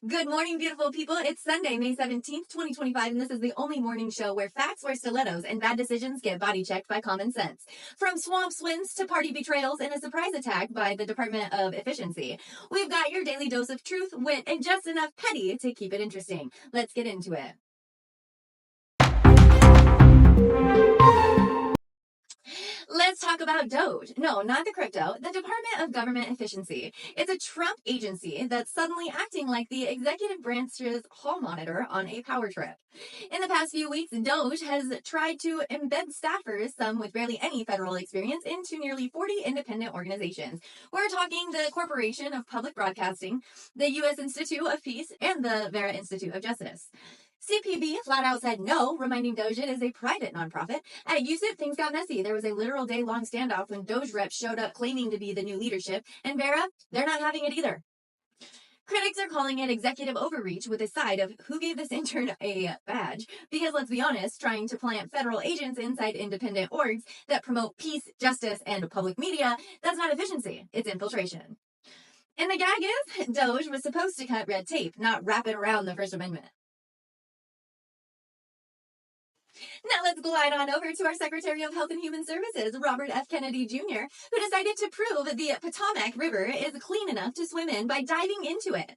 Good morning, beautiful people. It's Sunday, May 17th, 2025, and this is the only morning show where facts wear stilettos and bad decisions get body checked by common sense. From swamp swims to party betrayals and a surprise attack by the Department of Efficiency, we've got your daily dose of truth, wit, and just enough petty to keep it interesting. Let's get into it. Let's talk about DOGE. No, not the crypto, the Department of Government Efficiency. It's a Trump agency that's suddenly acting like the executive branch's hall monitor on a power trip. In the past few weeks, DOGE has tried to embed staffers, some with barely any federal experience, into nearly 40 independent organizations. We're talking the Corporation of Public Broadcasting, the U.S. Institute of Peace, and the Vera Institute of Justice. CPB flat out said no, reminding DOGE it is a private nonprofit. At USIP, things got messy. There was a literal day-long standoff when DOGE reps showed up claiming to be the new leadership, and Vera, they're not having it either. Critics are calling it executive overreach with a side of who gave this intern a badge, because let's be honest, trying to plant federal agents inside independent orgs that promote peace, justice, and public media, that's not efficiency, it's infiltration. And the gag is, DOGE was supposed to cut red tape, not wrap it around the First Amendment. Now let's glide on over to our Secretary of Health and Human Services, Robert F. Kennedy Jr., who decided to prove the Potomac River is clean enough to swim in by diving into it.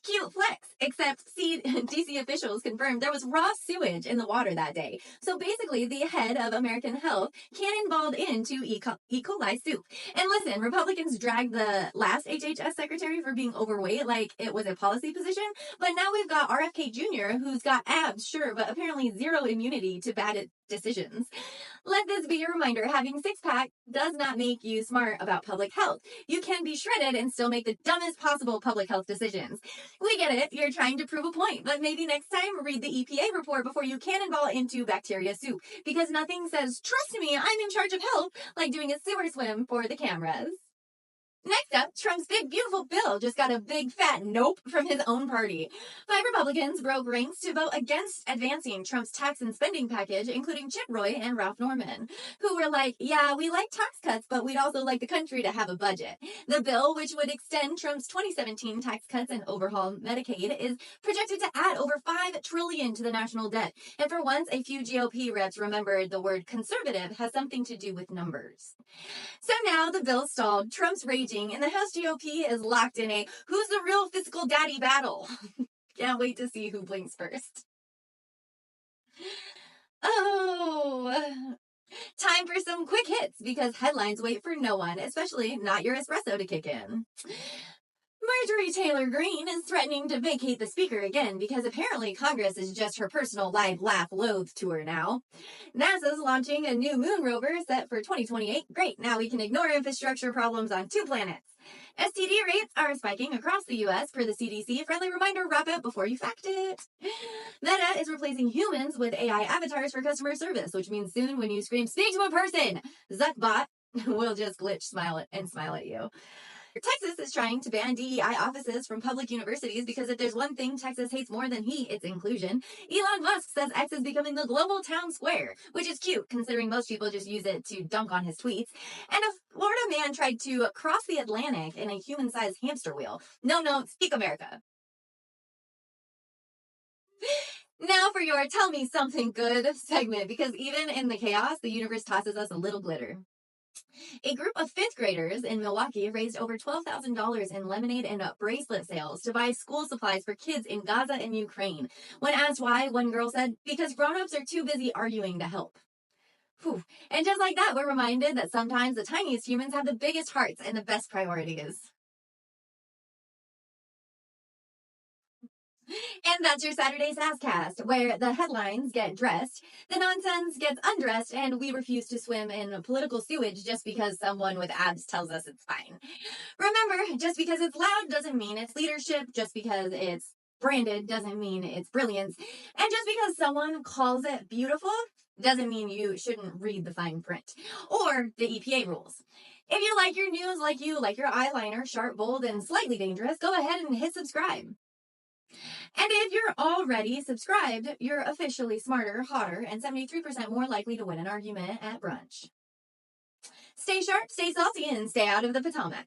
Cute flex, except DC officials confirmed there was raw sewage in the water that day. So basically, the head of American Health cannonballed into E. coli soup. And listen, Republicans dragged the last HHS secretary for being overweight like it was a policy position. But now we've got RFK Jr., who's got abs, sure, but apparently zero immunity to bad decisions. Let this be a reminder, having six-pack does not make you smart about public health. You can be shredded and still make the dumbest possible public health decisions. We get it, you're trying to prove a point, but maybe next time read the EPA report before you cannonball into bacteria soup, because nothing says, trust me, I'm in charge of health, like doing a sewer swim for the cameras. Next up, Trump's big, beautiful bill just got a big, fat nope from his own party. 5 Republicans broke ranks to vote against advancing Trump's tax and spending package, including Chip Roy and Ralph Norman, who were like, yeah, we like tax cuts, but we'd also like the country to have a budget. The bill, which would extend Trump's 2017 tax cuts and overhaul Medicaid, is projected to add over $5 trillion to the national debt. And for once, a few GOP reps remembered the word conservative has something to do with numbers. So now the bill stalled, Trump's raging, and the House GOP is locked in a who's the real fiscal daddy battle. Can't wait to see who blinks first. Oh, time for some quick hits because headlines wait for no one, especially not your espresso to kick in. Marjorie Taylor Greene is threatening to vacate the speaker again because apparently Congress is just her personal live, laugh, loathe tour now. NASA's launching a new moon rover set for 2028. Great, now we can ignore infrastructure problems on 2 planets. STD rates are spiking across the U.S. per the CDC. Friendly reminder, wrap it before you fact it. Meta is replacing humans with AI avatars for customer service, which means soon when you scream, speak to a person, Zuckbot will just glitch, smile at you. Texas is trying to ban DEI offices from public universities because if there's one thing Texas hates more than heat, it's inclusion. Elon Musk says X is becoming the global town square, which is cute considering most people just use it to dunk on his tweets. And a Florida man tried to cross the Atlantic in a human-sized hamster wheel. No, speak America. Now for your Tell Me Something Good segment, because even in the chaos, the universe tosses us a little glitter. A group of 5th graders in Milwaukee raised over $12,000 in lemonade and bracelet sales to buy school supplies for kids in Gaza and Ukraine. When asked why, one girl said, because grown-ups are too busy arguing to help. Whew. And just like that, we're reminded that sometimes the tiniest humans have the biggest hearts and the best priorities. And that's your Saturday SassCast, where the headlines get dressed, the nonsense gets undressed, and we refuse to swim in political sewage just because someone with abs tells us it's fine. Remember, just because it's loud doesn't mean it's leadership, just because it's branded doesn't mean it's brilliance, and just because someone calls it beautiful doesn't mean you shouldn't read the fine print or the EPA rules. If you like your news like you like your eyeliner, sharp, bold, and slightly dangerous, go ahead and hit subscribe. And if you're already subscribed, you're officially smarter, hotter, and 73% more likely to win an argument at brunch. Stay sharp, stay salty, and stay out of the Potomac.